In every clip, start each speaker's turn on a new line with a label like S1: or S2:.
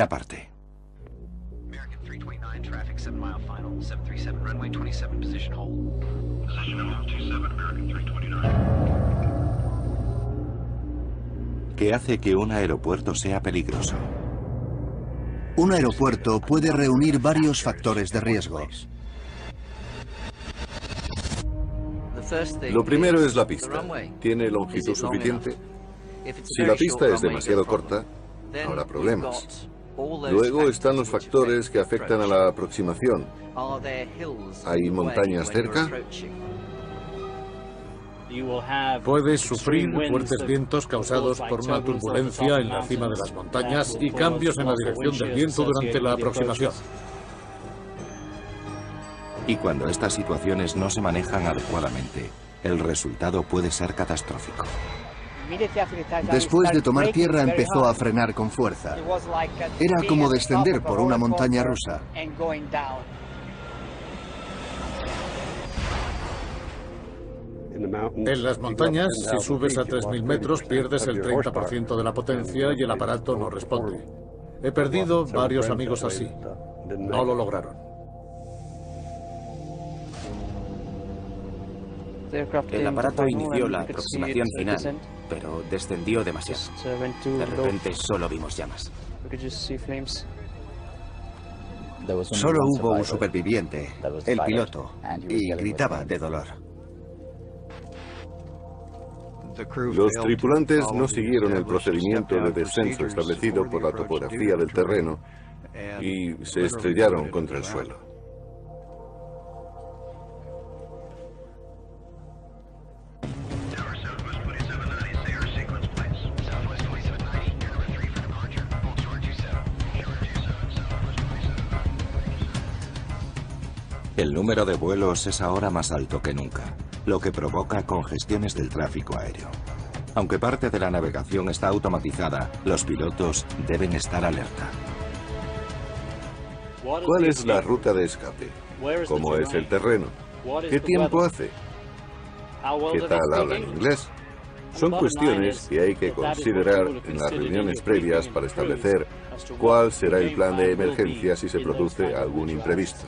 S1: primera parte. ¿Qué hace que un aeropuerto sea peligroso?
S2: Un aeropuerto puede reunir varios factores de riesgo.
S3: Lo primero es la pista. ¿Tiene longitud suficiente? Si la pista es demasiado corta, habrá problemas. Luego están los factores que afectan a la aproximación. ¿Hay montañas cerca?
S4: Puedes sufrir fuertes vientos causados por una turbulencia en la cima de las montañas y cambios en la dirección del viento durante la aproximación.
S1: Y cuando estas situaciones no se manejan adecuadamente, el resultado puede ser catastrófico.
S2: Después de tomar tierra empezó a frenar con fuerza. Era como descender por una montaña rusa.
S4: En las montañas, si subes a 3000 metros, pierdes el 30% de la potencia y el aparato no responde. He perdido varios amigos así. No lo lograron.
S5: El aparato inició la aproximación final, pero descendió demasiado. De repente solo vimos llamas.
S2: Solo hubo un superviviente, el piloto, y gritaba de dolor.
S3: Los tripulantes no siguieron el procedimiento de descenso establecido por la topografía del terreno y se estrellaron contra el suelo.
S1: El número de vuelos es ahora más alto que nunca, lo que provoca congestiones del tráfico aéreo. Aunque parte de la navegación está automatizada, los pilotos deben estar alerta.
S3: ¿Cuál es la ruta de escape? ¿Cómo es el terreno? ¿Qué tiempo hace? ¿Qué tal hablan inglés? Son cuestiones que hay que considerar en las reuniones previas para establecer cuál será el plan de emergencia si se produce algún imprevisto.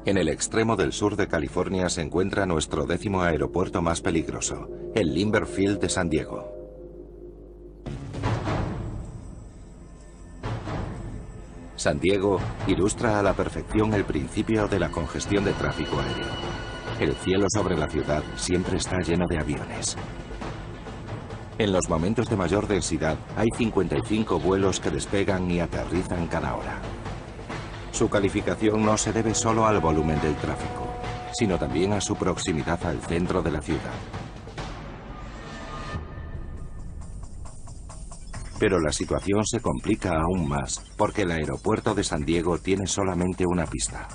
S1: En el extremo del sur de California se encuentra nuestro 10º aeropuerto más peligroso, el Limber Field de San Diego. San Diego ilustra a la perfección el principio de la congestión de tráfico aéreo. El cielo sobre la ciudad siempre está lleno de aviones. En los momentos de mayor densidad hay 55 vuelos que despegan y aterrizan cada hora. Su calificación no se debe solo al volumen del tráfico, sino también a su proximidad al centro de la ciudad. Pero la situación se complica aún más porque el aeropuerto de San Diego tiene solamente una pista.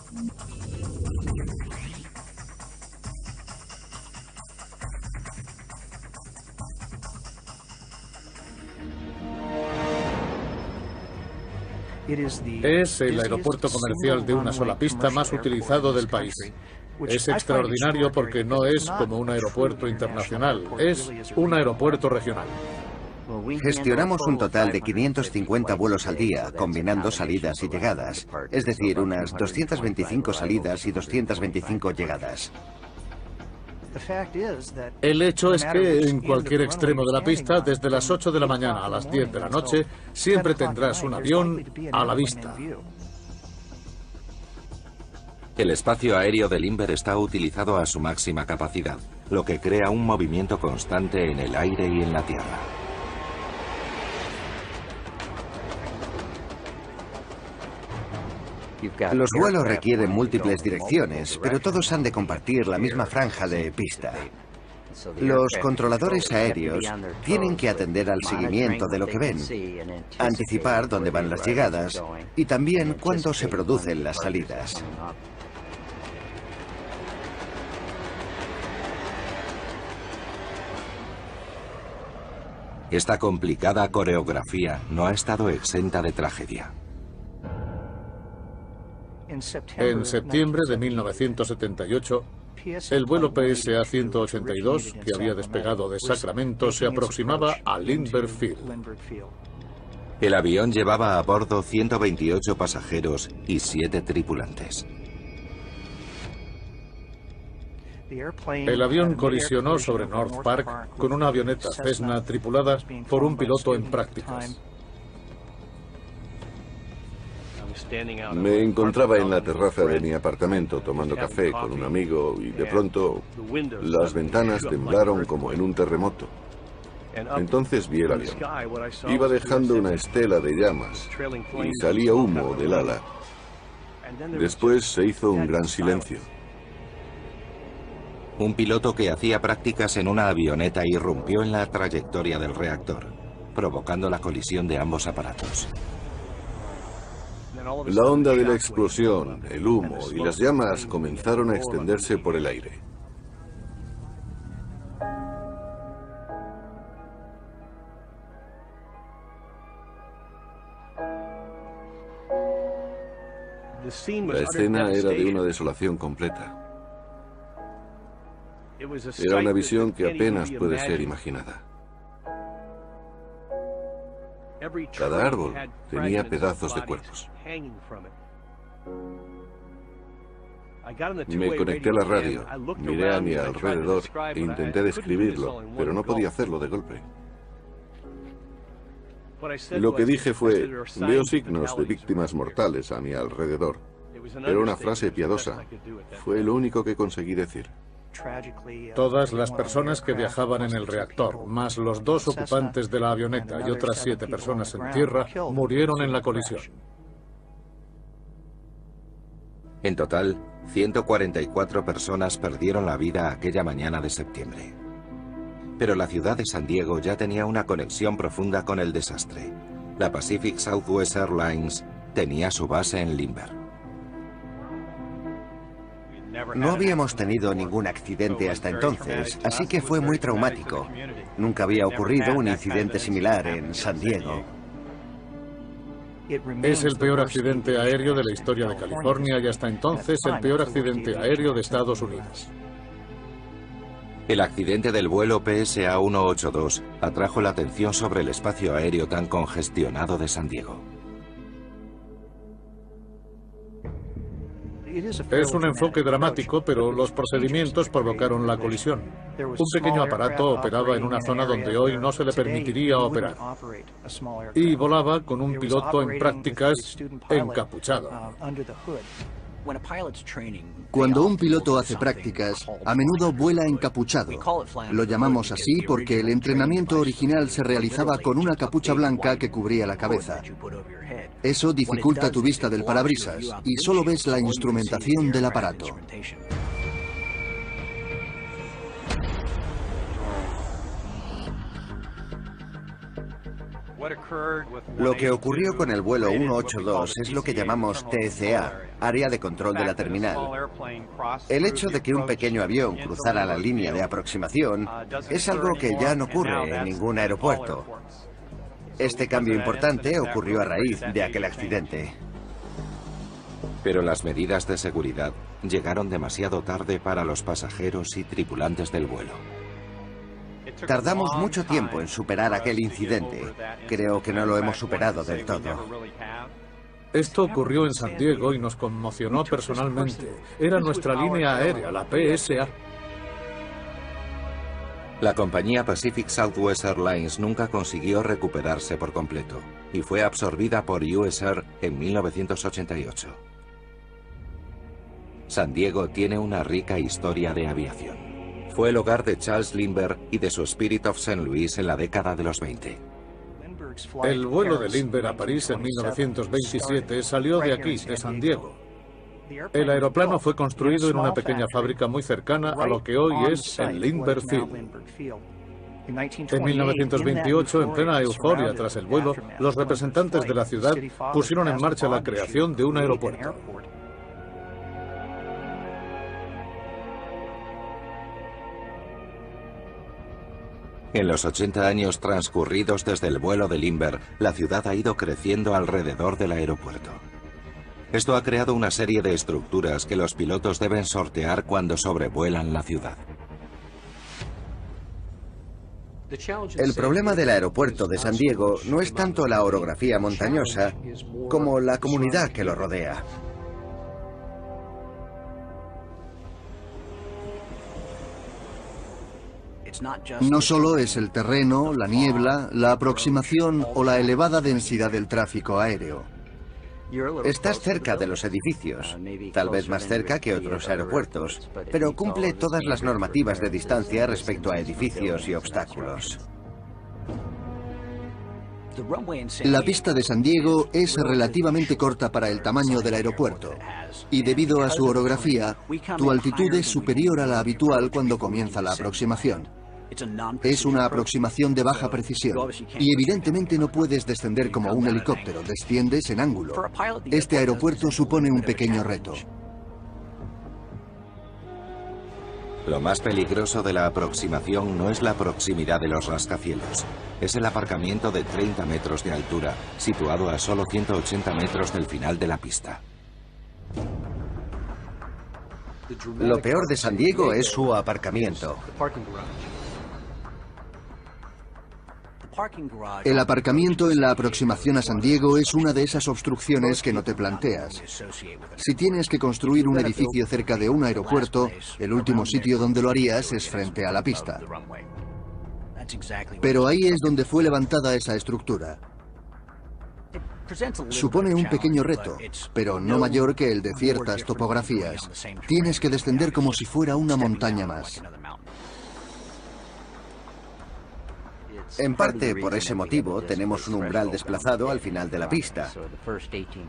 S4: Es el aeropuerto comercial de una sola pista más utilizado del país. Es extraordinario porque no es como un aeropuerto internacional, es un aeropuerto regional.
S2: Gestionamos un total de 550 vuelos al día, combinando salidas y llegadas, es decir, unas 225 salidas y 225 llegadas.
S4: El hecho es que en cualquier extremo de la pista, desde las 8 de la mañana a las 10 de la noche, siempre tendrás un avión a la vista.
S1: El espacio aéreo de Limber está utilizado a su máxima capacidad, lo que crea un movimiento constante en el aire y en la tierra.
S2: Los vuelos requieren múltiples direcciones, pero todos han de compartir la misma franja de pista. Los controladores aéreos tienen que atender al seguimiento de lo que ven, anticipar dónde van las llegadas y también cuándo se producen las salidas.
S1: Esta complicada coreografía no ha estado exenta de tragedia.
S4: En septiembre de 1978, El vuelo PSA 182, que había despegado de Sacramento, se aproximaba a Lindbergh Field.
S1: El avión llevaba a bordo 128 pasajeros y 7 tripulantes.
S4: El avión colisionó sobre North Park con una avioneta Cessna tripulada por un piloto en prácticas.
S3: Me encontraba en la terraza de mi apartamento tomando café con un amigo y de pronto las ventanas temblaron como en un terremoto. Entonces vi el avión. Iba dejando una estela de llamas y salía humo del ala. Después se hizo un gran silencio.
S1: Un piloto que hacía prácticas en una avioneta irrumpió en la trayectoria del reactor, provocando la colisión de ambos aparatos.
S3: La onda de la explosión, el humo y las llamas comenzaron a extenderse por el aire. La escena era de una desolación completa. Era una visión que apenas puede ser imaginada. Cada árbol tenía pedazos de cuerpos. Me conecté a la radio, miré a mi alrededor e intenté describirlo, pero no podía hacerlo de golpe. Lo que dije fue, veo signos de víctimas mortales a mi alrededor. Era una frase piadosa. Fue lo único que conseguí decir.
S4: Todas las personas que viajaban en el reactor, más los 2 ocupantes de la avioneta y otras 7 personas en tierra, murieron en la colisión.
S1: En total, 144 personas perdieron la vida aquella mañana de septiembre. Pero la ciudad de San Diego ya tenía una conexión profunda con el desastre. La Pacific Southwest Airlines tenía su base en Lindbergh.
S2: No habíamos tenido ningún accidente hasta entonces, así que fue muy traumático. Nunca había ocurrido un incidente similar en San Diego.
S4: Es el peor accidente aéreo de la historia de California y hasta entonces el peor accidente aéreo de Estados Unidos.
S1: El accidente del vuelo PSA 182 atrajo la atención sobre el espacio aéreo tan congestionado de San Diego.
S4: Es un enfoque dramático, pero los procedimientos provocaron la colisión. Un pequeño aparato operaba en una zona donde hoy no se le permitiría operar. Y volaba con un piloto en prácticas encapuchado.
S6: Cuando un piloto hace prácticas, a menudo vuela encapuchado. Lo llamamos así porque el entrenamiento original se realizaba con una capucha blanca que cubría la cabeza. Eso dificulta tu vista del parabrisas y solo ves la instrumentación del aparato.
S2: Lo que ocurrió con el vuelo 182 es lo que llamamos TCA, área de control de la terminal. El hecho de que un pequeño avión cruzara la línea de aproximación es algo que ya no ocurre en ningún aeropuerto. Este cambio importante ocurrió a raíz de aquel accidente.
S1: Pero las medidas de seguridad llegaron demasiado tarde para los pasajeros y tripulantes del vuelo.
S2: Tardamos mucho tiempo en superar aquel incidente. Creo que no lo hemos superado del todo.
S4: Esto ocurrió en San Diego y nos conmocionó personalmente. Era nuestra línea aérea, la PSA.
S1: La compañía Pacific Southwest Airlines nunca consiguió recuperarse por completo y fue absorbida por US Air en 1988. San Diego tiene una rica historia de aviación. Fue el hogar de Charles Lindbergh y de su Spirit of St. Louis en la década de los 20.
S4: El vuelo de Lindbergh a París en 1927 salió de aquí, de San Diego. El aeroplano fue construido en una pequeña fábrica muy cercana a lo que hoy es el Lindbergh Field. En 1928, en plena euforia tras el vuelo, los representantes de la ciudad pusieron en marcha la creación de un aeropuerto.
S1: En los 80 años transcurridos desde el vuelo de Lindbergh, la ciudad ha ido creciendo alrededor del aeropuerto. Esto ha creado una serie de estructuras que los pilotos deben sortear cuando sobrevuelan la ciudad.
S2: El problema del aeropuerto de San Diego no es tanto la orografía montañosa como la comunidad que lo rodea.
S6: No solo es el terreno, la niebla, la aproximación o la elevada densidad del tráfico aéreo.
S2: Estás cerca de los edificios, tal vez más cerca que otros aeropuertos, pero cumple todas las normativas de distancia respecto a edificios y obstáculos.
S6: La pista de San Diego es relativamente corta para el tamaño del aeropuerto, y debido a su orografía, tu altitud es superior a la habitual cuando comienza la aproximación. Es una aproximación de baja precisión, y evidentemente no puedes descender como un helicóptero, desciendes en ángulo. Este aeropuerto supone un pequeño reto.
S1: Lo más peligroso de la aproximación no es la proximidad de los rascacielos, es el aparcamiento de 30 metros de altura, situado a solo 180 metros del final de la pista.
S2: Lo peor de San Diego es su aparcamiento.
S6: El aparcamiento en la aproximación a San Diego es una de esas obstrucciones que no te planteas. Si tienes que construir un edificio cerca de un aeropuerto, el último sitio donde lo harías es frente a la pista. Pero ahí es donde fue levantada esa estructura. Supone un pequeño reto, pero no mayor que el de ciertas topografías. Tienes que descender como si fuera una montaña más.
S2: En parte por ese motivo tenemos un umbral desplazado al final de la pista.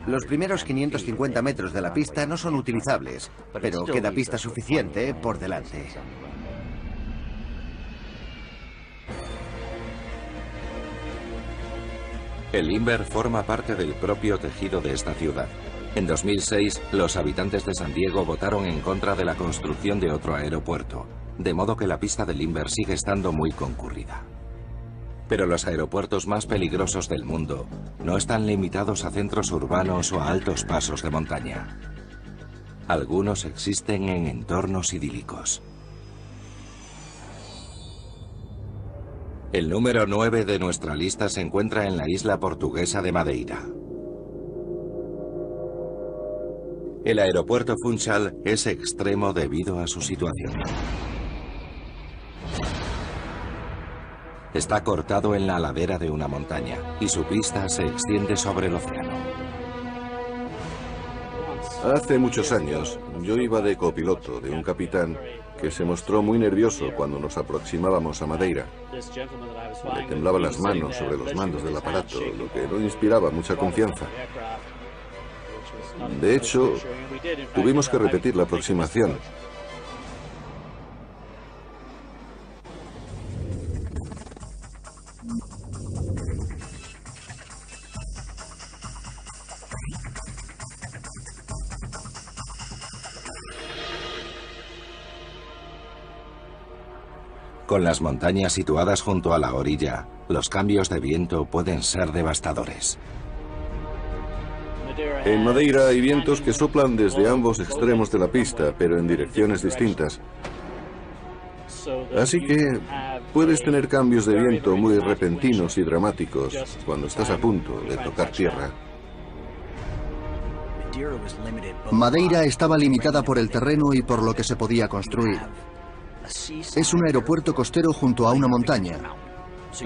S2: Los primeros 550 metros de la pista no son utilizables, pero queda pista suficiente por delante.
S1: El Limber forma parte del propio tejido de esta ciudad. En 2006, los habitantes de San Diego votaron en contra de la construcción de otro aeropuerto, de modo que la pista del Limber sigue estando muy concurrida. Pero los aeropuertos más peligrosos del mundo no están limitados a centros urbanos o a altos pasos de montaña. Algunos existen en entornos idílicos. El número 9 de nuestra lista se encuentra en la isla portuguesa de Madeira. El aeropuerto Funchal es extremo debido a su situación. Está cortado en la ladera de una montaña y su pista se extiende sobre el océano.
S3: Hace muchos años, yo iba de copiloto de un capitán que se mostró muy nervioso cuando nos aproximábamos a Madeira. Le temblaban las manos sobre los mandos del aparato, lo que no inspiraba mucha confianza. De hecho, tuvimos que repetir la aproximación.
S1: Con las montañas situadas junto a la orilla, los cambios de viento pueden ser devastadores.
S3: En Madeira hay vientos que soplan desde ambos extremos de la pista, pero en direcciones distintas. Así que puedes tener cambios de viento muy repentinos y dramáticos cuando estás a punto de tocar tierra.
S6: Madeira estaba limitada por el terreno y por lo que se podía construir. Es un aeropuerto costero junto a una montaña.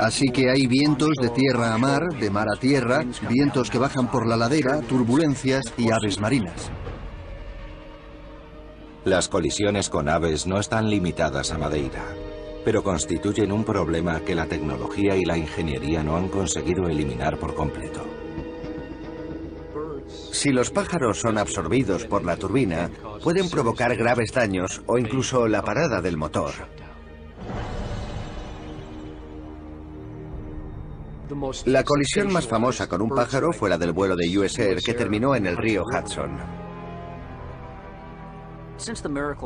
S6: Así que hay vientos de tierra a mar, de mar a tierra, vientos que bajan por la ladera, turbulencias y aves marinas.
S1: Las colisiones con aves no están limitadas a Madeira, pero constituyen un problema que la tecnología y la ingeniería no han conseguido eliminar por completo.
S2: Si los pájaros son absorbidos por la turbina, pueden provocar graves daños o incluso la parada del motor. La colisión más famosa con un pájaro fue la del vuelo de US Air que terminó en el río Hudson.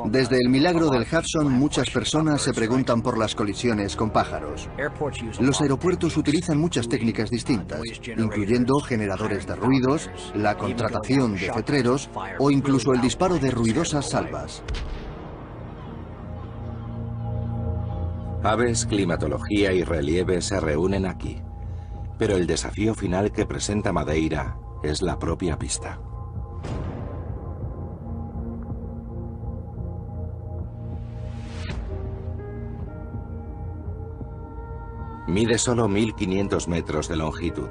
S6: Desde el milagro del Hudson, muchas personas se preguntan por las colisiones con pájaros. Los aeropuertos utilizan muchas técnicas distintas, incluyendo generadores de ruidos, la contratación de cetreros o incluso el disparo de ruidosas salvas.
S1: Aves, climatología y relieve se reúnen aquí. Pero el desafío final que presenta Madeira es la propia pista. Mide solo 1.500 metros de longitud.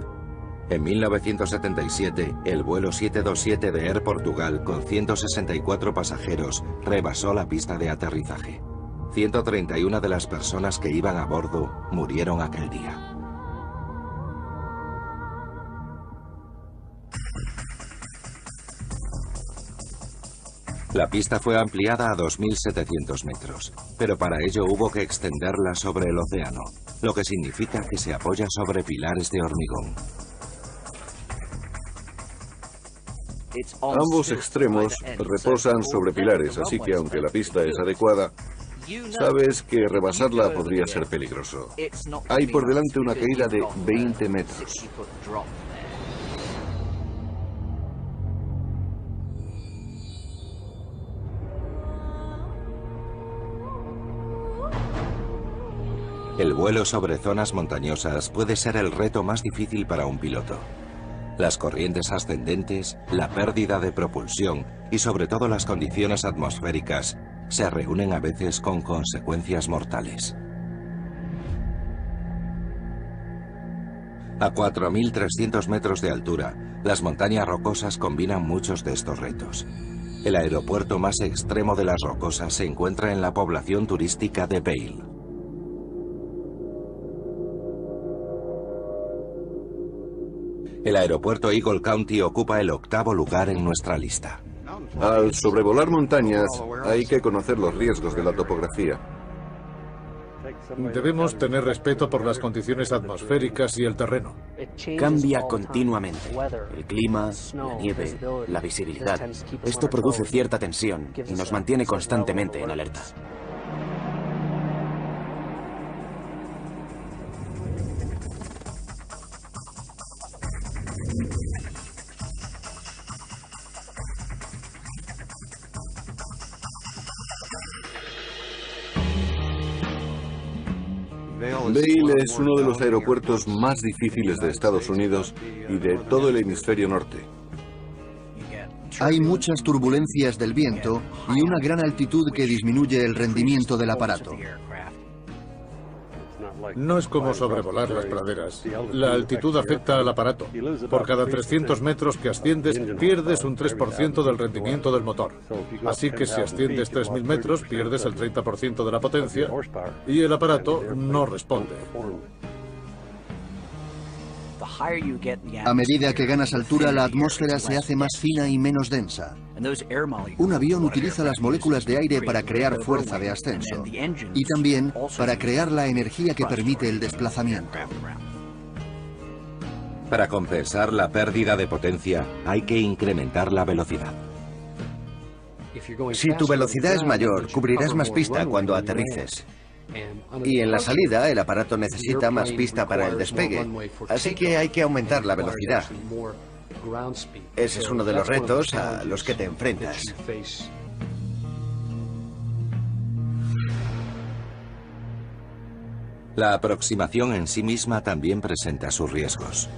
S1: En 1977, el vuelo 727 de Air Portugal con 164 pasajeros rebasó la pista de aterrizaje. 131 de las personas que iban a bordo murieron aquel día. La pista fue ampliada a 2.700 metros, pero para ello hubo que extenderla sobre el océano, lo que significa que se apoya sobre pilares de hormigón.
S3: Ambos extremos reposan sobre pilares, así que aunque la pista es adecuada, sabes que rebasarla podría ser peligroso. Hay por delante una caída de 20 metros.
S1: El vuelo sobre zonas montañosas puede ser el reto más difícil para un piloto. Las corrientes ascendentes, la pérdida de propulsión y sobre todo las condiciones atmosféricas se reúnen a veces con consecuencias mortales. A 4.300 metros de altura, las montañas rocosas combinan muchos de estos retos. El aeropuerto más extremo de las rocosas se encuentra en la población turística de Vail. El aeropuerto Eagle County ocupa el 8º lugar en nuestra lista.
S3: Al sobrevolar montañas, hay que conocer los riesgos de la topografía.
S4: Debemos tener respeto por las condiciones atmosféricas y el terreno.
S5: Cambia continuamente. El clima, la nieve, la visibilidad. Esto produce cierta tensión y nos mantiene constantemente en alerta.
S3: Vail es uno de los aeropuertos más difíciles de Estados Unidos y de todo el hemisferio norte.
S6: Hay muchas turbulencias del viento y una gran altitud que disminuye el rendimiento del aparato.
S4: No es como sobrevolar las praderas. La altitud afecta al aparato. Por cada 300 metros que asciendes, pierdes un 3% del rendimiento del motor. Así que si asciendes 3.000 metros, pierdes el 30% de la potencia y el aparato no responde.
S6: A medida que ganas altura, la atmósfera se hace más fina y menos densa. Un avión utiliza las moléculas de aire para crear fuerza de ascenso y también para crear la energía que permite el desplazamiento.
S1: Para compensar la pérdida de potencia, hay que incrementar la velocidad.
S2: Si tu velocidad es mayor, cubrirás más pista cuando aterrices. Y en la salida, el aparato necesita más pista para el despegue, así que hay que aumentar la velocidad. Ese es uno de los retos a los que te enfrentas.
S1: La aproximación en sí misma también presenta sus riesgos.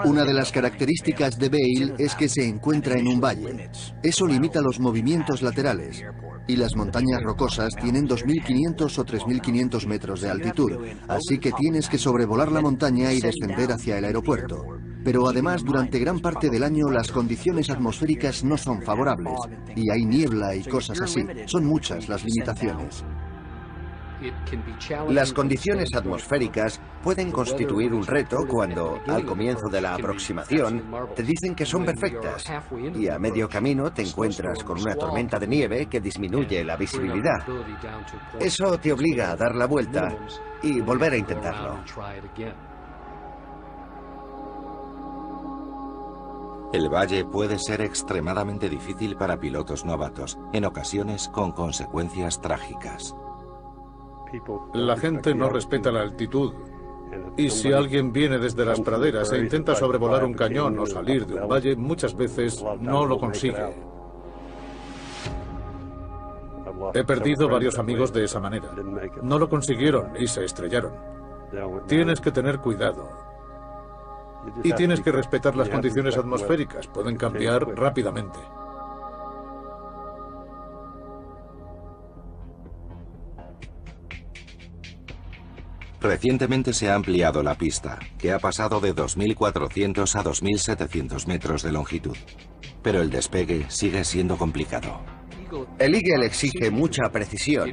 S6: Una de las características de Vail es que se encuentra en un valle. Eso limita los movimientos laterales. Y las montañas rocosas tienen 2.500 o 3.500 metros de altitud, así que tienes que sobrevolar la montaña y descender hacia el aeropuerto. Pero además, durante gran parte del año las condiciones atmosféricas no son favorables, y hay niebla y cosas así. Son muchas las limitaciones.
S2: Las condiciones atmosféricas pueden constituir un reto cuando, al comienzo de la aproximación, te dicen que son perfectas y a medio camino te encuentras con una tormenta de nieve que disminuye la visibilidad. Eso te obliga a dar la vuelta y volver a intentarlo.
S1: El valle puede ser extremadamente difícil para pilotos novatos, en ocasiones con consecuencias trágicas.
S4: La gente no respeta la altitud. Y si alguien viene desde las praderas e intenta sobrevolar un cañón o salir de un valle, muchas veces no lo consigue. He perdido varios amigos de esa manera. No lo consiguieron y se estrellaron. Tienes que tener cuidado. Y tienes que respetar las condiciones atmosféricas. Pueden cambiar rápidamente.
S1: Recientemente se ha ampliado la pista, que ha pasado de 2.400 a 2.700 metros de longitud. Pero el despegue sigue siendo complicado.
S2: El Eagle exige mucha precisión.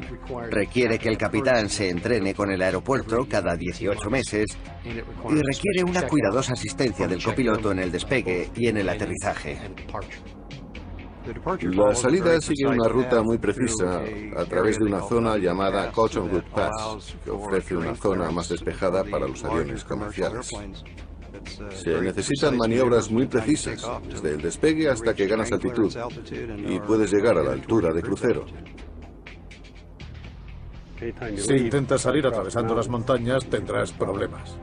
S2: Requiere que el capitán se entrene con el aeropuerto cada 18 meses y requiere una cuidadosa asistencia del copiloto en el despegue y en el aterrizaje.
S3: La salida sigue una ruta muy precisa a través de una zona llamada Cottonwood Pass, que ofrece una zona más despejada para los aviones comerciales. Se necesitan maniobras muy precisas, desde el despegue hasta que ganas altitud, y puedes llegar a la altura de crucero.
S4: Si intentas salir atravesando las montañas, tendrás problemas.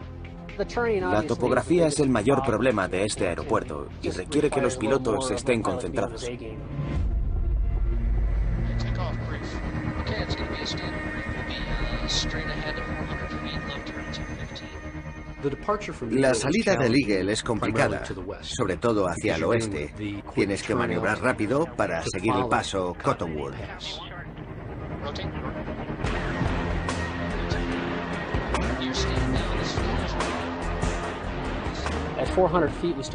S5: La topografía es el mayor problema de este aeropuerto y requiere que los pilotos estén concentrados.
S2: La salida del Eagle es complicada, sobre todo hacia el oeste. Tienes que maniobrar rápido para seguir el paso Cottonwood.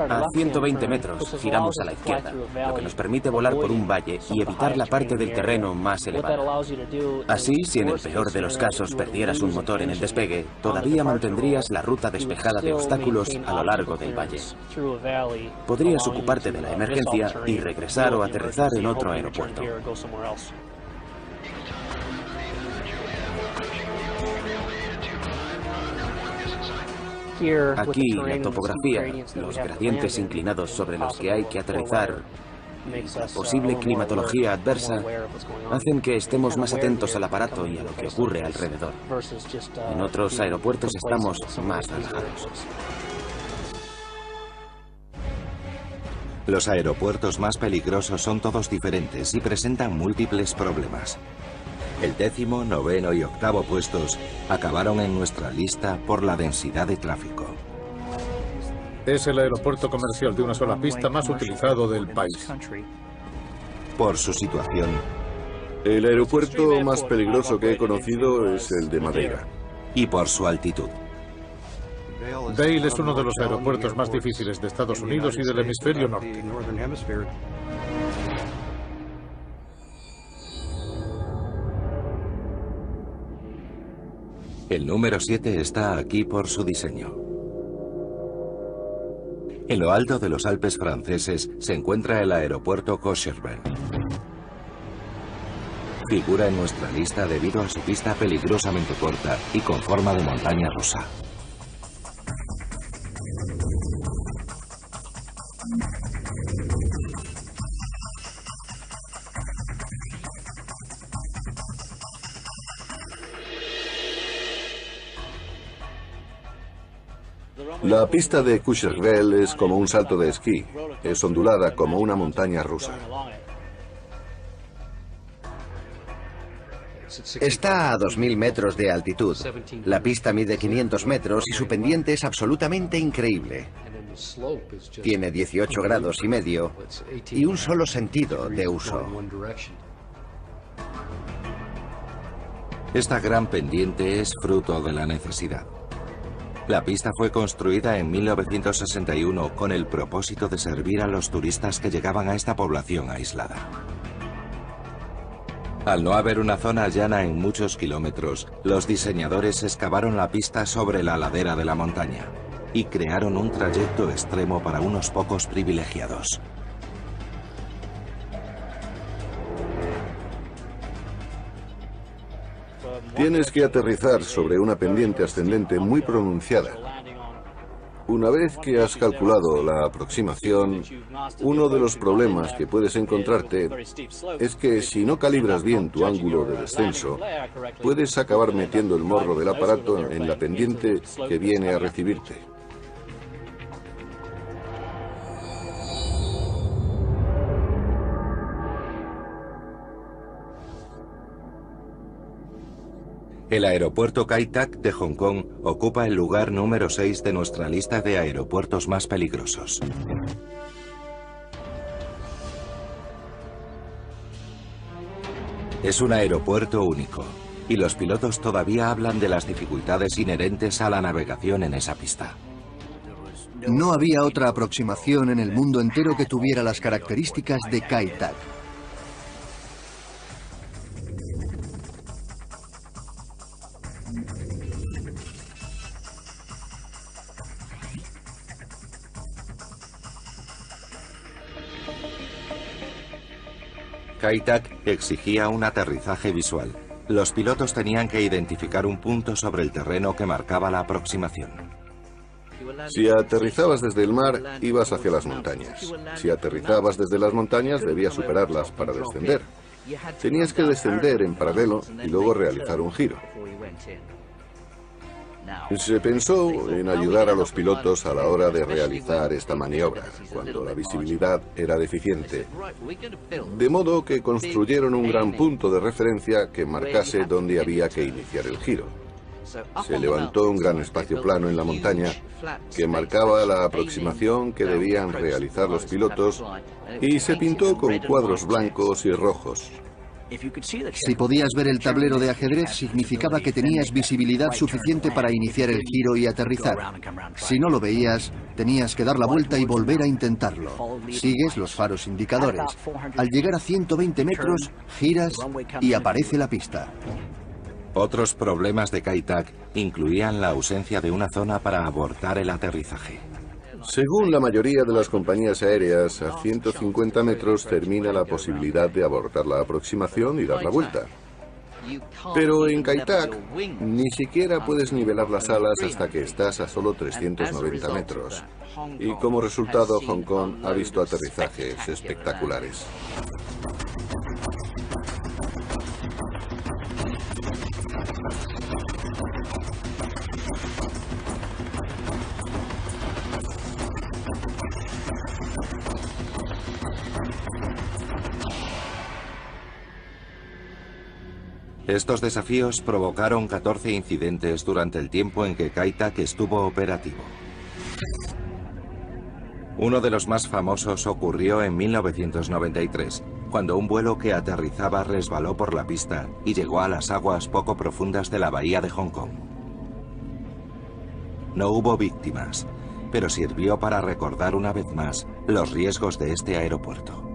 S5: A 120 metros giramos a la izquierda, lo que nos permite volar por un valle y evitar la parte del terreno más elevada. Así, si en el peor de los casos perdieras un motor en el despegue, todavía mantendrías la ruta despejada de obstáculos a lo largo del valle. Podrías ocuparte de la emergencia y regresar o aterrizar en otro aeropuerto. Aquí, la topografía, los gradientes inclinados sobre los que hay que aterrizar y la posible climatología adversa hacen que estemos más atentos al aparato y a lo que ocurre alrededor. En otros aeropuertos estamos más relajados.
S1: Los aeropuertos más peligrosos son todos diferentes y presentan múltiples problemas. El 10º, 9º y 8º puestos acabaron en nuestra lista por la densidad de tráfico.
S4: Es el aeropuerto comercial de una sola pista más utilizado del país.
S1: Por su situación,
S3: El aeropuerto más peligroso que he conocido es el de Madeira.
S1: y por su altitud.
S4: Vail es uno de los aeropuertos más difíciles de Estados Unidos y del hemisferio norte.
S1: El número 7 está aquí por su diseño. En lo alto de los Alpes franceses se encuentra el aeropuerto Courchevel. Figura en nuestra lista debido a su pista peligrosamente corta y con forma de montaña rusa.
S3: La pista de Courchevel es como un salto de esquí. Es ondulada como una montaña rusa.
S2: Está a 2.000 metros de altitud. La pista mide 500 metros y su pendiente es absolutamente increíble. Tiene 18 grados y medio y un solo sentido de uso.
S1: Esta gran pendiente es fruto de la necesidad. La pista fue construida en 1961 con el propósito de servir a los turistas que llegaban a esta población aislada. Al no haber una zona llana en muchos kilómetros, los diseñadores excavaron la pista sobre la ladera de la montaña y crearon un trayecto extremo para unos pocos privilegiados.
S3: Tienes que aterrizar sobre una pendiente ascendente muy pronunciada. Una vez que has calculado la aproximación, uno de los problemas que puedes encontrarte es que si no calibras bien tu ángulo de descenso, puedes acabar metiendo el morro del aparato en la pendiente que viene a recibirte.
S1: El aeropuerto Kai Tak de Hong Kong ocupa el lugar número 6 de nuestra lista de aeropuertos más peligrosos. Es un aeropuerto único, y los pilotos todavía hablan de las dificultades inherentes a la navegación en esa pista.
S6: No había otra aproximación en el mundo entero que tuviera las características de Kai Tak.
S1: Kai Tak exigía un aterrizaje visual. Los pilotos tenían que identificar un punto sobre el terreno que marcaba la aproximación.
S3: Si aterrizabas desde el mar, ibas hacia las montañas. Si aterrizabas desde las montañas, debías superarlas para descender. Tenías que descender en paralelo y luego realizar un giro. Se pensó en ayudar a los pilotos a la hora de realizar esta maniobra, cuando la visibilidad era deficiente. De modo que construyeron un gran punto de referencia que marcase dónde había que iniciar el giro. Se levantó un gran espacio plano en la montaña que marcaba la aproximación que debían realizar los pilotos y se pintó con cuadros blancos y rojos.
S6: Si podías ver el tablero de ajedrez, significaba que tenías visibilidad suficiente para iniciar el giro y aterrizar. Si no lo veías, tenías que dar la vuelta y volver a intentarlo. Sigues los faros indicadores. Al llegar a 120 metros, giras y aparece la pista.
S1: Otros problemas de Kai Tak incluían la ausencia de una zona para abortar el aterrizaje.
S3: Según la mayoría de las compañías aéreas, a 150 metros termina la posibilidad de abortar la aproximación y dar la vuelta. Pero en Kai Tak ni siquiera puedes nivelar las alas hasta que estás a solo 390 metros. Y como resultado, Hong Kong ha visto aterrizajes espectaculares.
S1: Estos desafíos provocaron 14 incidentes durante el tiempo en que Kai Tak estuvo operativo. Uno de los más famosos ocurrió en 1993, cuando un vuelo que aterrizaba resbaló por la pista y llegó a las aguas poco profundas de la bahía de Hong Kong. No hubo víctimas, pero sirvió para recordar una vez más los riesgos de este aeropuerto.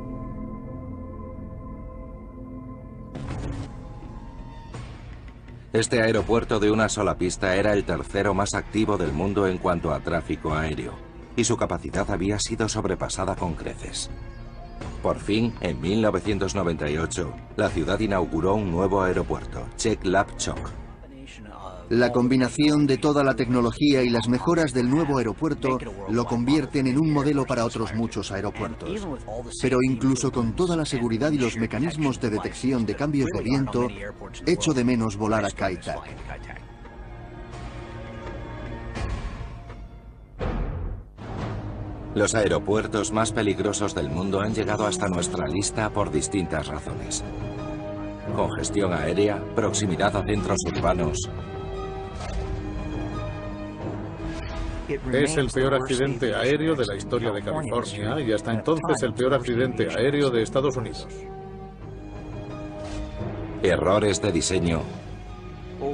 S1: Este aeropuerto de una sola pista era el tercero más activo del mundo en cuanto a tráfico aéreo, y su capacidad había sido sobrepasada con creces. Por fin, en 1998, la ciudad inauguró un nuevo aeropuerto, Chek Lap Chok.
S6: La combinación de toda la tecnología y las mejoras del nuevo aeropuerto lo convierten en un modelo para otros muchos aeropuertos. Pero incluso con toda la seguridad y los mecanismos de detección de cambios de viento, echo de menos volar a Kai Tak.
S1: Los aeropuertos más peligrosos del mundo han llegado hasta nuestra lista por distintas razones. Congestión aérea, proximidad a centros urbanos.
S4: Es el peor accidente aéreo de la historia de California y hasta entonces el peor accidente aéreo de Estados Unidos.
S1: Errores de diseño.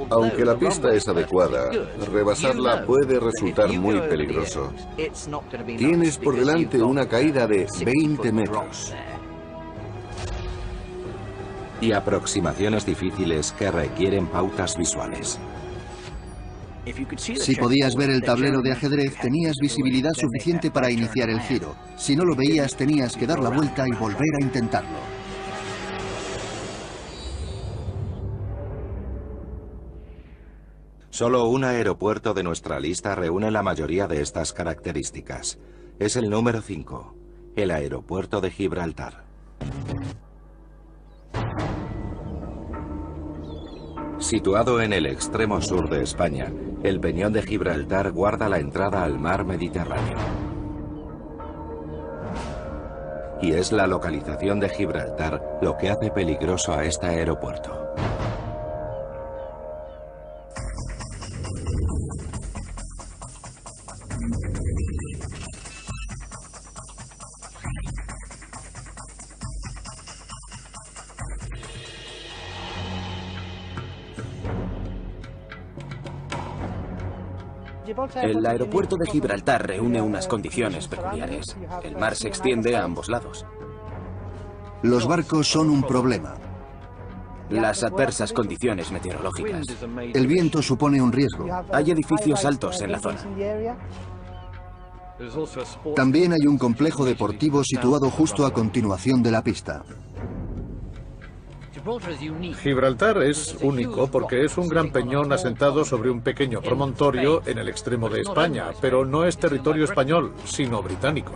S3: Aunque la pista es adecuada, rebasarla puede resultar muy peligroso. Tienes por delante una caída de 20 metros.
S1: Y aproximaciones difíciles que requieren pautas visuales.
S6: Si podías ver el tablero de ajedrez, tenías visibilidad suficiente para iniciar el giro. Si no lo veías, tenías que dar la vuelta y volver a intentarlo.
S1: Solo un aeropuerto de nuestra lista reúne la mayoría de estas características. Es el número 5, el aeropuerto de Gibraltar. Situado en el extremo sur de España, el Peñón de Gibraltar guarda la entrada al mar Mediterráneo. Y es la localización de Gibraltar lo que hace peligroso a este aeropuerto.
S5: El aeropuerto de Gibraltar reúne unas condiciones peculiares. El mar se extiende a ambos lados.
S6: Los barcos son un problema.
S5: Las adversas condiciones meteorológicas.
S6: El viento supone un riesgo.
S5: Hay edificios altos en la zona.
S6: También hay un complejo deportivo situado justo a continuación de la pista.
S4: Gibraltar es único porque es un gran peñón asentado sobre un pequeño promontorio en el extremo de España, pero no es territorio español, sino británico.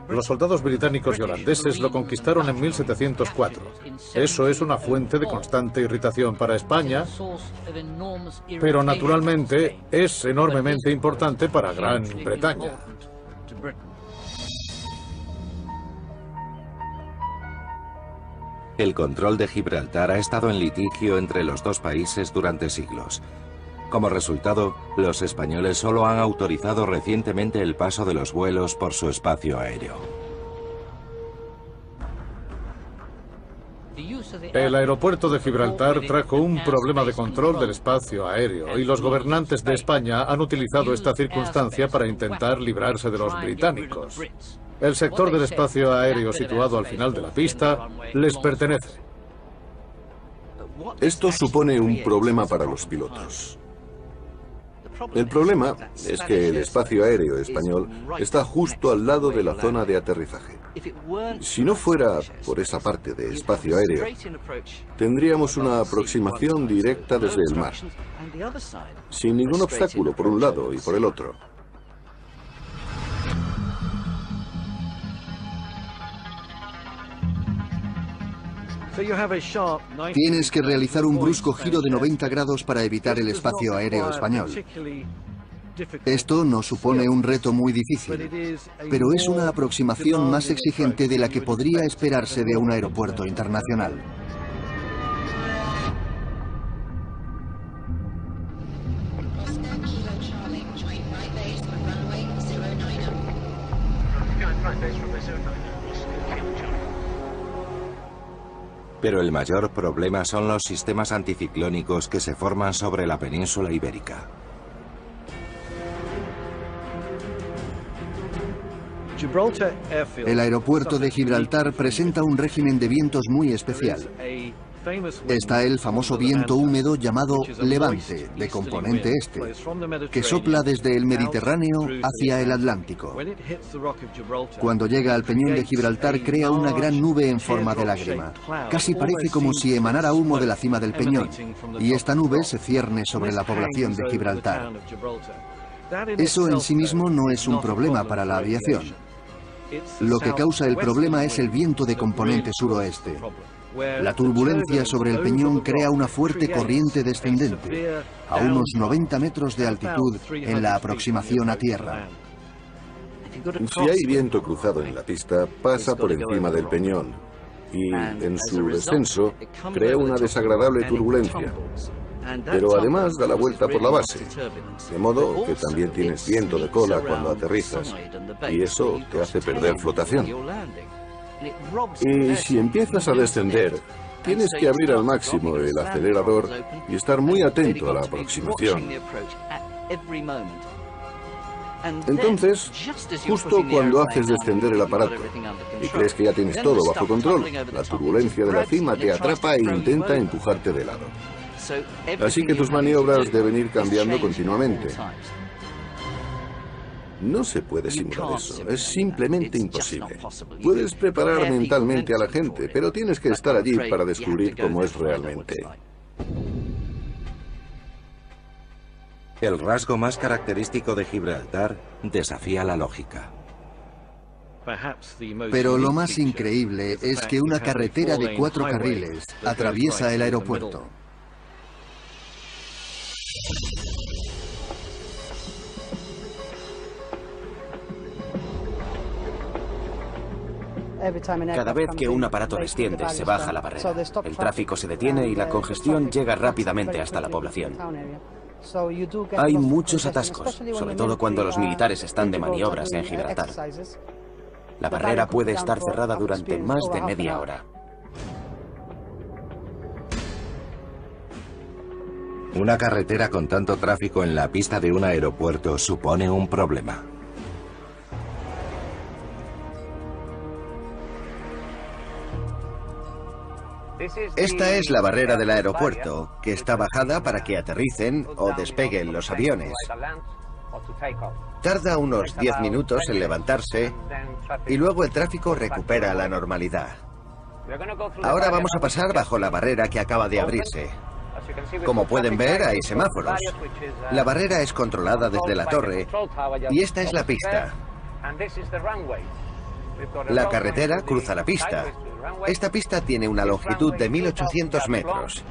S4: Los soldados británicos y holandeses lo conquistaron en 1704. Eso es una fuente de constante irritación para España, pero naturalmente es enormemente importante para Gran Bretaña.
S1: El control de Gibraltar ha estado en litigio entre los dos países durante siglos. Como resultado, los españoles solo han autorizado recientemente el paso de los vuelos por su espacio aéreo.
S4: El aeropuerto de Gibraltar trajo un problema de control del espacio aéreo y los gobernantes de España han utilizado esta circunstancia para intentar librarse de los británicos. El sector del espacio aéreo situado al final de la pista les pertenece.
S3: Esto supone un problema para los pilotos. El problema es que el espacio aéreo español está justo al lado de la zona de aterrizaje. Si no fuera por esa parte de espacio aéreo, tendríamos una aproximación directa desde el mar, sin ningún obstáculo por un lado y por el otro.
S6: Tienes que realizar un brusco giro de 90 grados para evitar el espacio aéreo español. Esto no supone un reto muy difícil, pero es una aproximación más exigente de la que podría esperarse de un aeropuerto internacional.
S1: Pero el mayor problema son los sistemas anticiclónicos que se forman sobre la península ibérica.
S6: El aeropuerto de Gibraltar presenta un régimen de vientos muy especial. Está el famoso viento húmedo llamado levante, de componente este, que sopla desde el Mediterráneo hacia el Atlántico. Cuando llega al peñón de Gibraltar crea una gran nube en forma de lágrima. Casi parece como si emanara humo de la cima del peñón, y esta nube se cierne sobre la población de Gibraltar. Eso en sí mismo no es un problema para la aviación. Lo que causa el problema es el viento de componente suroeste. La turbulencia sobre el peñón crea una fuerte corriente descendente, a unos 90 metros de altitud en la aproximación a tierra.
S3: Si hay viento cruzado en la pista, pasa por encima del peñón y, en su descenso, crea una desagradable turbulencia. Pero además da la vuelta por la base, de modo que también tienes viento de cola cuando aterrizas, y eso te hace perder flotación. Y si empiezas a descender, tienes que abrir al máximo el acelerador y estar muy atento a la aproximación. Entonces, justo cuando haces descender el aparato y crees que ya tienes todo bajo control, la turbulencia de la cima te atrapa e intenta empujarte de lado. Así que tus maniobras deben ir cambiando continuamente. No se puede simular eso, es simplemente imposible. Puedes preparar mentalmente a la gente, pero tienes que estar allí para descubrir cómo es realmente.
S1: El rasgo más característico de Gibraltar desafía la lógica.
S6: Pero lo más increíble es que una carretera de 4 carriles atraviesa el aeropuerto.
S5: Cada vez que un aparato desciende, se baja la barrera. El tráfico se detiene y la congestión llega rápidamente hasta la población. Hay muchos atascos, sobre todo cuando los militares están de maniobras en Gibraltar. La barrera puede estar cerrada durante más de media hora.
S1: Una carretera con tanto tráfico en la pista de un aeropuerto supone un problema.
S2: Esta es la barrera del aeropuerto, que está bajada para que aterricen o despeguen los aviones. Tarda unos 10 minutos en levantarse y luego el tráfico recupera la normalidad. Ahora vamos a pasar bajo la barrera que acaba de abrirse. Como pueden ver, hay semáforos. La barrera es controlada desde la torre y esta es la pista. La carretera cruza la pista. Esta pista tiene una longitud de 1800 metros.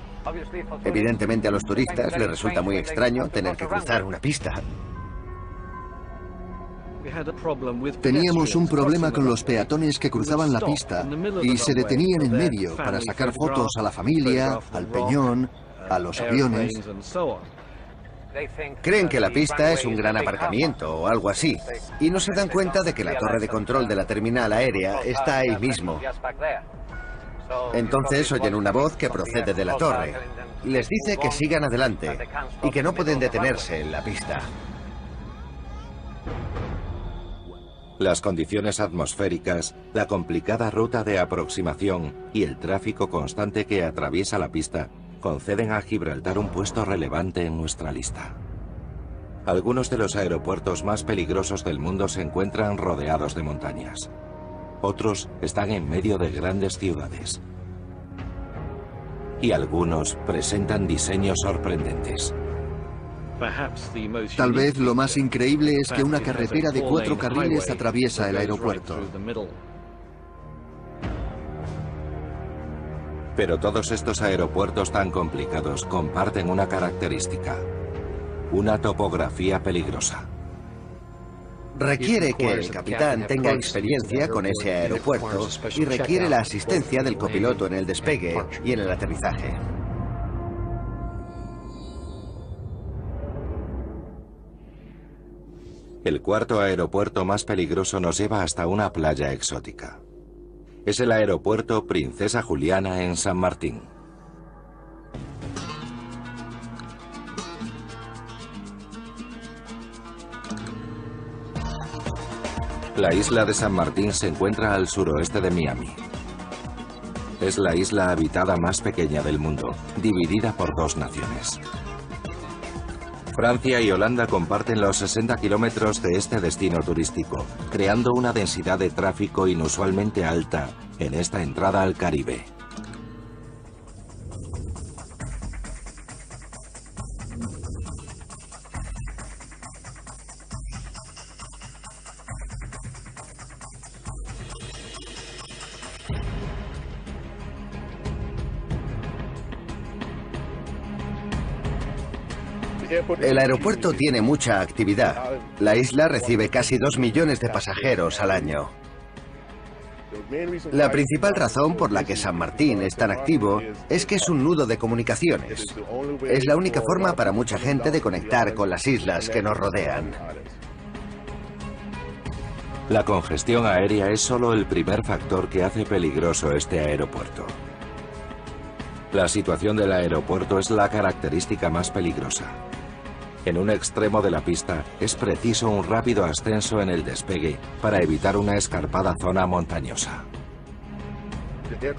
S2: Evidentemente a los turistas les resulta muy extraño tener que cruzar una pista.
S6: Teníamos un problema con los peatones que cruzaban la pista y se detenían en medio para sacar fotos a la familia, al peñón, a los aviones.
S2: Creen que la pista es un gran aparcamiento o algo así, y no se dan cuenta de que la torre de control de la terminal aérea está ahí mismo. Entonces oyen una voz que procede de la torre. Les dice que sigan adelante y que no pueden detenerse en la pista.
S1: Las condiciones atmosféricas, la complicada ruta de aproximación y el tráfico constante que atraviesa la pista conceden a Gibraltar un puesto relevante en nuestra lista. Algunos de los aeropuertos más peligrosos del mundo se encuentran rodeados de montañas. Otros están en medio de grandes ciudades. Y algunos presentan diseños sorprendentes.
S6: Tal vez lo más increíble es que una carretera de 4 carriles atraviesa el aeropuerto.
S1: Pero todos estos aeropuertos tan complicados comparten una característica: una topografía peligrosa.
S2: Requiere que el capitán tenga experiencia con ese aeropuerto y requiere la asistencia del copiloto en el despegue y en el aterrizaje.
S1: El cuarto aeropuerto más peligroso nos lleva hasta una playa exótica. Es el aeropuerto Princesa Juliana en San Martín. La isla de San Martín se encuentra al suroeste de Miami. Es la isla habitada más pequeña del mundo, dividida por 2 naciones. Francia y Holanda comparten los 60 kilómetros de este destino turístico, creando una densidad de tráfico inusualmente alta en esta entrada al Caribe.
S2: El aeropuerto tiene mucha actividad. La isla recibe casi 2 millones de pasajeros al año. La principal razón por la que San Martín es tan activo es que es un nudo de comunicaciones. Es la única forma para mucha gente de conectar con las islas que nos rodean.
S1: La congestión aérea es solo el primer factor que hace peligroso este aeropuerto. La situación del aeropuerto es la característica más peligrosa. En un extremo de la pista es preciso un rápido ascenso en el despegue para evitar una escarpada zona montañosa.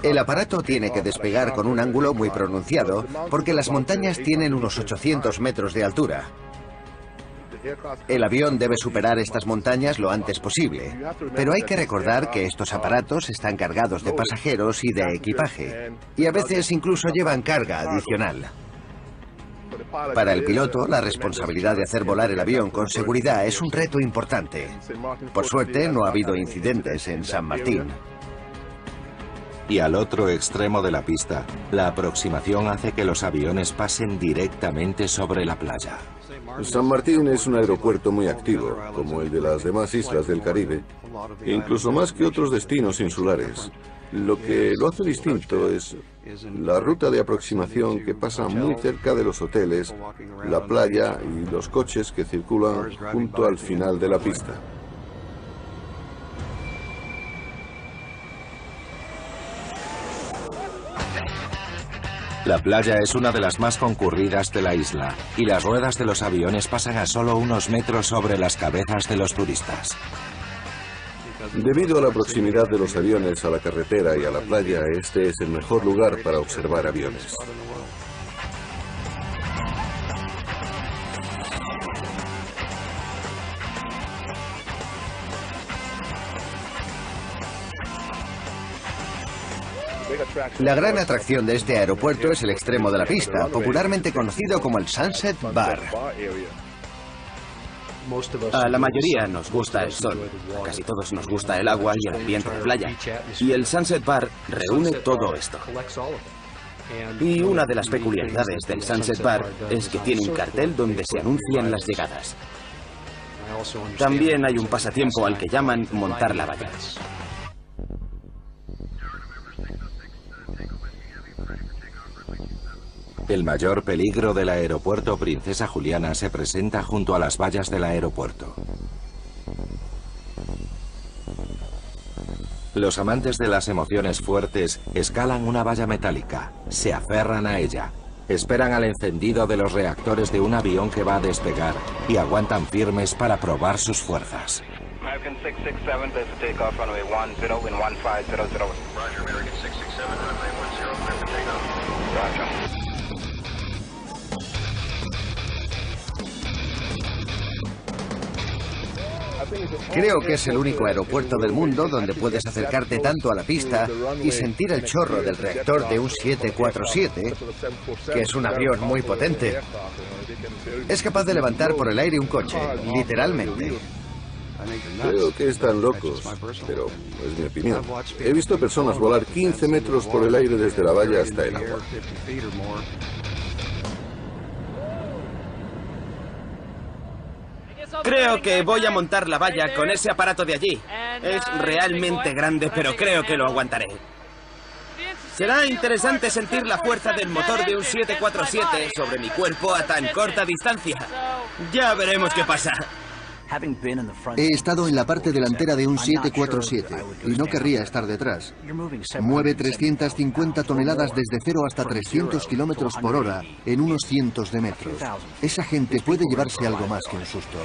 S2: El aparato tiene que despegar con un ángulo muy pronunciado porque las montañas tienen unos 800 metros de altura. El avión debe superar estas montañas lo antes posible, pero hay que recordar que estos aparatos están cargados de pasajeros y de equipaje, y a veces incluso llevan carga adicional. Para el piloto, la responsabilidad de hacer volar el avión con seguridad es un reto importante. Por suerte, no ha habido incidentes en San Martín.
S1: Y al otro extremo de la pista, la aproximación hace que los aviones pasen directamente sobre la playa.
S3: San Martín es un aeropuerto muy activo, como el de las demás islas del Caribe, incluso más que otros destinos insulares. Lo que lo hace distinto es la ruta de aproximación que pasa muy cerca de los hoteles, la playa y los coches que circulan junto al final de la pista.
S1: La playa es una de las más concurridas de la isla y las ruedas de los aviones pasan a solo unos metros sobre las cabezas de los turistas.
S3: Debido a la proximidad de los aviones a la carretera y a la playa, este es el mejor lugar para observar aviones.
S2: La gran atracción de este aeropuerto es el extremo de la pista, popularmente conocido como el Sunset Bar.
S5: A la mayoría nos gusta el sol, a casi todos nos gusta el agua y el ambiente de playa. Y el Sunset Bar reúne todo esto. Y una de las peculiaridades del Sunset Bar es que tiene un cartel donde se anuncian las llegadas. También hay un pasatiempo al que llaman montar la valla.
S1: El mayor peligro del aeropuerto Princesa Juliana se presenta junto a las vallas del aeropuerto. Los amantes de las emociones fuertes escalan una valla metálica, se aferran a ella, esperan al encendido de los reactores de un avión que va a despegar y aguantan firmes para probar sus fuerzas.
S7: American 667, there's a takeoff, runway 10, wind 1500. Roger, American 667, runway 10, clear for takeoff. Roger.
S2: Creo que es el único aeropuerto del mundo donde puedes acercarte tanto a la pista y sentir el chorro del reactor de un 747, que es un avión muy potente. Es capaz de levantar por el aire un coche, literalmente.
S3: Creo que están locos, pero es mi opinión. He visto personas volar 15 metros por el aire desde la valla hasta el agua.
S5: Creo que voy a montar la valla con ese aparato de allí. Es realmente grande, pero creo que lo aguantaré. Será interesante sentir la fuerza del motor de un 747 sobre mi cuerpo a tan corta distancia. Ya veremos qué pasa.
S6: He estado en la parte delantera de un 747 y no querría estar detrás. Mueve 350 toneladas desde 0 hasta 300 kilómetros por hora en unos cientos de metros. Esa gente puede llevarse algo más que un susto.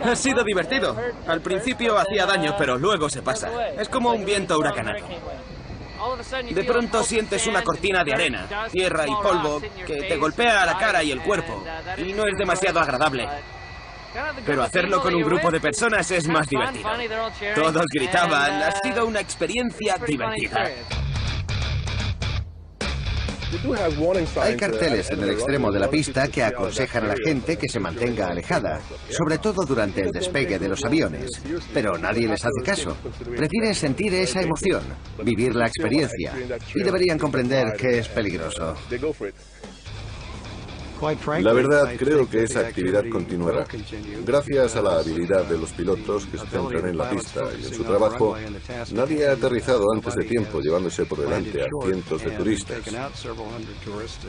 S5: Ha sido divertido. Al principio hacía daño, pero luego se pasa. Es como un viento huracanado. De pronto sientes una cortina de arena, tierra y polvo que te golpea a la cara y el cuerpo. Y no es demasiado agradable. Pero hacerlo con un grupo de personas es más divertido. Todos gritaban. Ha sido una experiencia divertida.
S2: Hay carteles en el extremo de la pista que aconsejan a la gente que se mantenga alejada, sobre todo durante el despegue de los aviones. Pero nadie les hace caso. Prefieren sentir esa emoción, vivir la experiencia, y deberían comprender que es peligroso.
S3: La verdad, creo que esa actividad continuará. Gracias a la habilidad de los pilotos que se centran en la pista y en su trabajo, nadie ha aterrizado antes de tiempo llevándose por delante a cientos de turistas.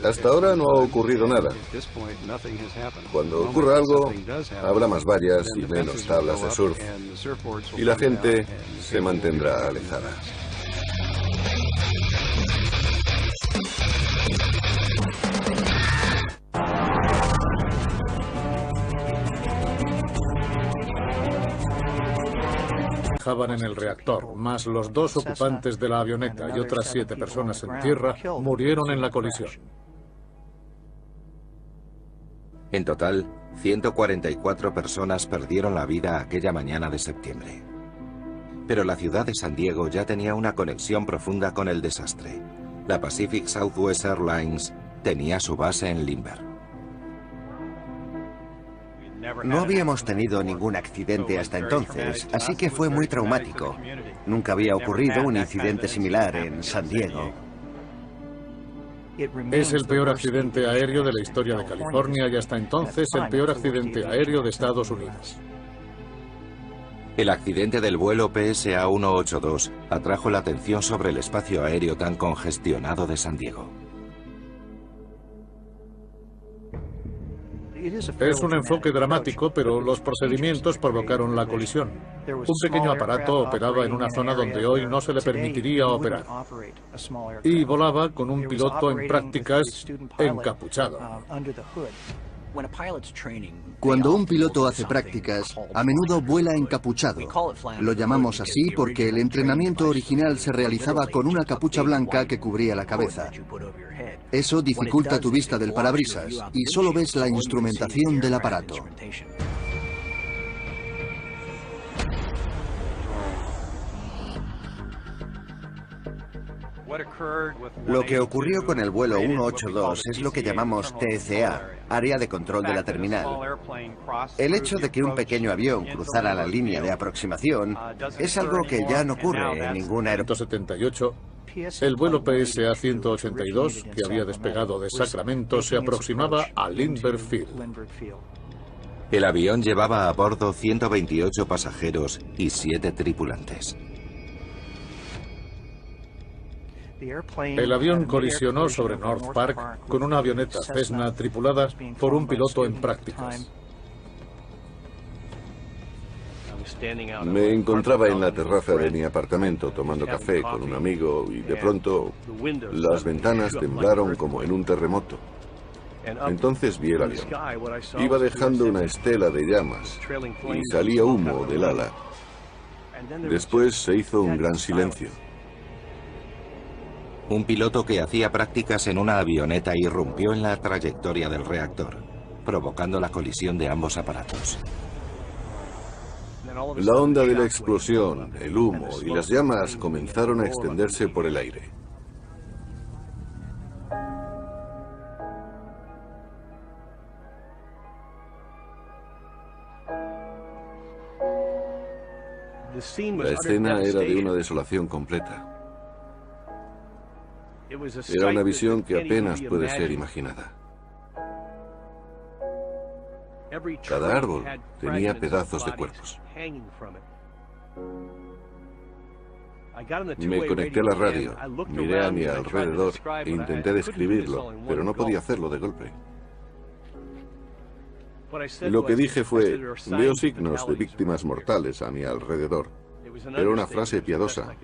S3: Hasta ahora no ha ocurrido nada. Cuando ocurra algo, habrá más vallas y menos tablas de surf, y la gente se mantendrá alejada.
S4: Trabajaban en el reactor, más los 2 ocupantes de la avioneta y otras 7 personas en tierra murieron en la colisión.
S1: En total, 144 personas perdieron la vida aquella mañana de septiembre. Pero la ciudad de San Diego ya tenía una conexión profunda con el desastre. La Pacific Southwest Airlines tenía su base en Lindbergh.
S2: No habíamos tenido ningún accidente hasta entonces, así que fue muy traumático. Nunca había ocurrido un incidente similar en San Diego.
S4: Es el peor accidente aéreo de la historia de California y hasta entonces el peor accidente aéreo de Estados Unidos.
S1: El accidente del vuelo PSA 182 atrajo la atención sobre el espacio aéreo tan congestionado de San Diego.
S4: Es un enfoque dramático, pero los procedimientos provocaron la colisión. Un pequeño aparato operaba en una zona donde hoy no se le permitiría operar. Y volaba con un piloto en prácticas encapuchado.
S6: Cuando un piloto hace prácticas, a menudo vuela encapuchado. Lo llamamos así porque el entrenamiento original se realizaba con una capucha blanca que cubría la cabeza. Eso dificulta tu vista del parabrisas y solo ves la instrumentación del aparato.
S2: Lo que ocurrió con el vuelo 182 es lo que llamamos TCA, Área de Control de la Terminal. El hecho de que un pequeño avión cruzara la línea de aproximación es algo que ya no ocurre en ningún aeropuerto.
S4: 178, el vuelo PSA 182, que había despegado de Sacramento, se aproximaba a Lindbergh Field.
S1: El avión llevaba a bordo 128 pasajeros y 7 tripulantes.
S4: El avión colisionó sobre North Park con una avioneta Cessna tripulada por un piloto en prácticas.
S3: Me encontraba en la terraza de mi apartamento tomando café con un amigo y de pronto las ventanas temblaron como en un terremoto. Entonces vi el avión. Iba dejando una estela de llamas y salía humo del ala. Después se hizo un gran silencio.
S1: Un piloto que hacía prácticas en una avioneta irrumpió en la trayectoria del reactor, provocando la colisión de ambos aparatos.
S3: La onda de la explosión, el humo y las llamas comenzaron a extenderse por el aire. La escena era de una desolación completa. Era una visión que apenas puede ser imaginada. Cada árbol tenía pedazos de cuerpos. Me conecté a la radio, miré a mi alrededor e intenté describirlo, pero no podía hacerlo de golpe. Lo que dije fue, veo signos de víctimas mortales a mi alrededor. Era una frase piadosa.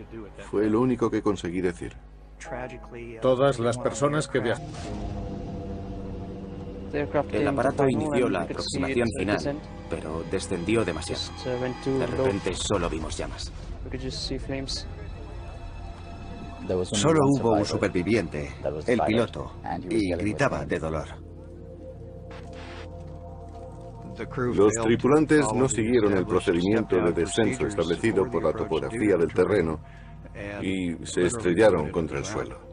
S3: Fue lo único que conseguí decir.
S4: Todas las personas que viajaban.
S5: El aparato inició la aproximación final, pero descendió demasiado. De repente solo vimos llamas.
S2: Solo hubo un superviviente, el piloto, y gritaba de dolor.
S3: Los tripulantes no siguieron el procedimiento de descenso establecido por la topografía del terreno y se estrellaron contra el suelo.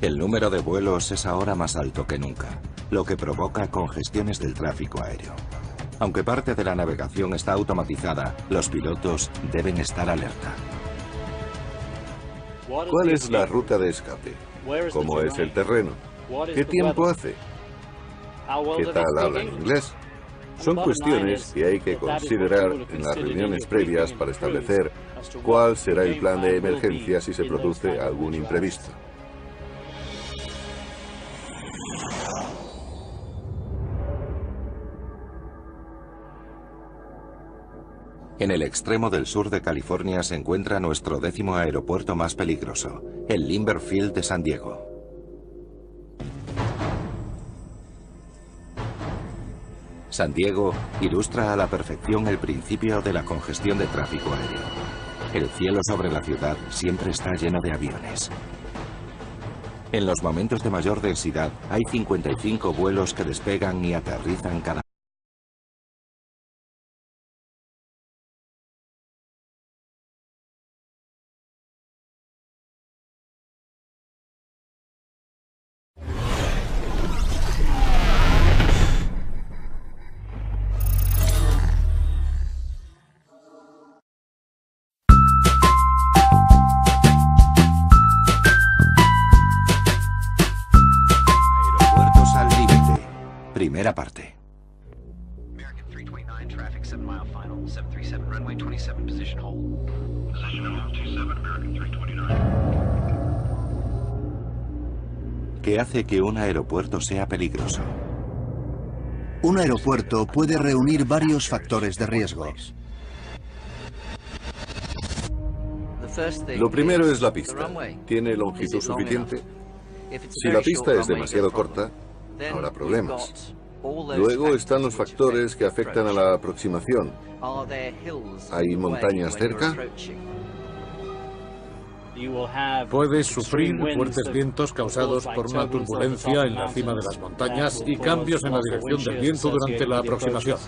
S1: El número de vuelos es ahora más alto que nunca. lo que provoca congestiones del tráfico aéreo. Aunque parte de la navegación está automatizada, los pilotos deben estar alerta.
S3: ¿Cuál es la ruta de escape? ¿Cómo es el terreno? ¿Qué tiempo hace? ¿Qué tal hablan inglés? Son cuestiones que hay que considerar en las reuniones previas para establecer cuál será el plan de emergencia si se produce algún imprevisto.
S1: En el extremo del sur de California se encuentra nuestro 10º aeropuerto más peligroso, el Limber Field de San Diego. San Diego ilustra a la perfección el principio de la congestión de tráfico aéreo. El cielo sobre la ciudad siempre está lleno de aviones. En los momentos de mayor densidad hay 55 vuelos que despegan y aterrizan cada Aeropuertos al límite. Primera parte.
S8: American 329, traffic 7 mile final, 737 runway 27, position hold. Position hold 27, American 329.
S1: ¿Qué hace que un aeropuerto sea peligroso?
S6: Un aeropuerto puede reunir varios factores de riesgo.
S3: Lo primero es la pista. ¿Tiene longitud suficiente? Si la pista es demasiado corta, habrá problemas. Luego están los factores que afectan a la aproximación. ¿Hay montañas cerca?
S4: Puedes sufrir fuertes vientos causados por una turbulencia en la cima de las montañas y cambios en la dirección del viento durante la aproximación.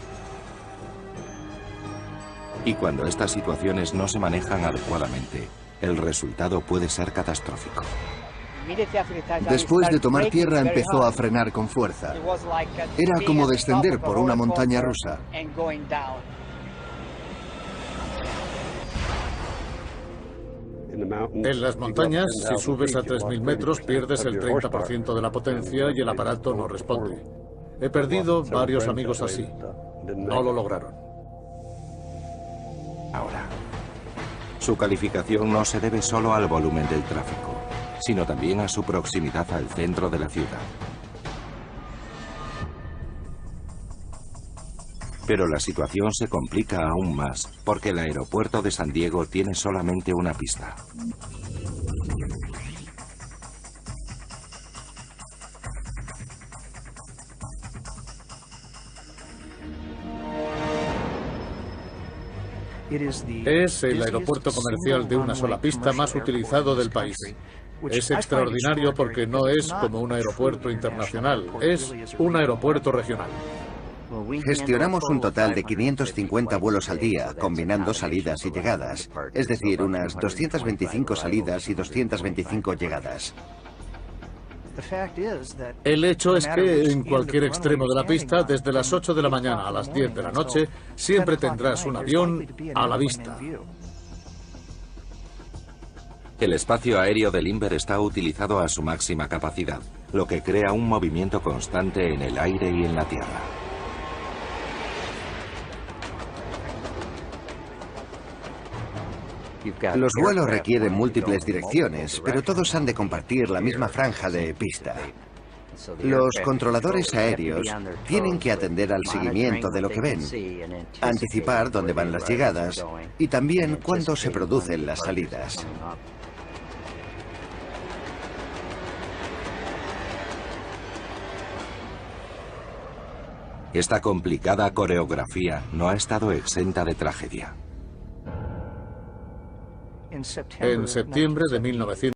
S1: Y cuando estas situaciones no se manejan adecuadamente, el resultado puede ser catastrófico.
S6: Después de tomar tierra empezó a frenar con fuerza. Era como descender por una montaña rusa.
S4: En las montañas, si subes a 3.000 metros, pierdes el 30% de la potencia y el aparato no responde. He perdido varios amigos así. No lo lograron.
S1: Ahora, su calificación no se debe solo al volumen del tráfico, sino también a su proximidad al centro de la ciudad. Pero la situación se complica aún más porque el aeropuerto de San Diego tiene solamente una pista.
S4: Es el aeropuerto comercial de una sola pista más utilizado del país. Es extraordinario porque no es como un aeropuerto internacional, es un aeropuerto regional.
S2: Gestionamos un total de 550 vuelos al día, combinando salidas y llegadas, es decir, unas 225 salidas y 225 llegadas.
S4: El hecho es que en cualquier extremo de la pista, desde las 8 de la mañana a las 10 de la noche, siempre tendrás un avión a la vista.
S1: El espacio aéreo de Limber está utilizado a su máxima capacidad, lo que crea un movimiento constante en el aire y en la tierra.
S2: Los vuelos requieren múltiples direcciones, pero todos han de compartir la misma franja de pista. Los controladores aéreos tienen que atender al seguimiento de lo que ven, anticipar dónde van las llegadas y también cuándo se producen las salidas.
S1: Esta complicada coreografía no ha estado exenta de tragedia.
S4: En septiembre de 1900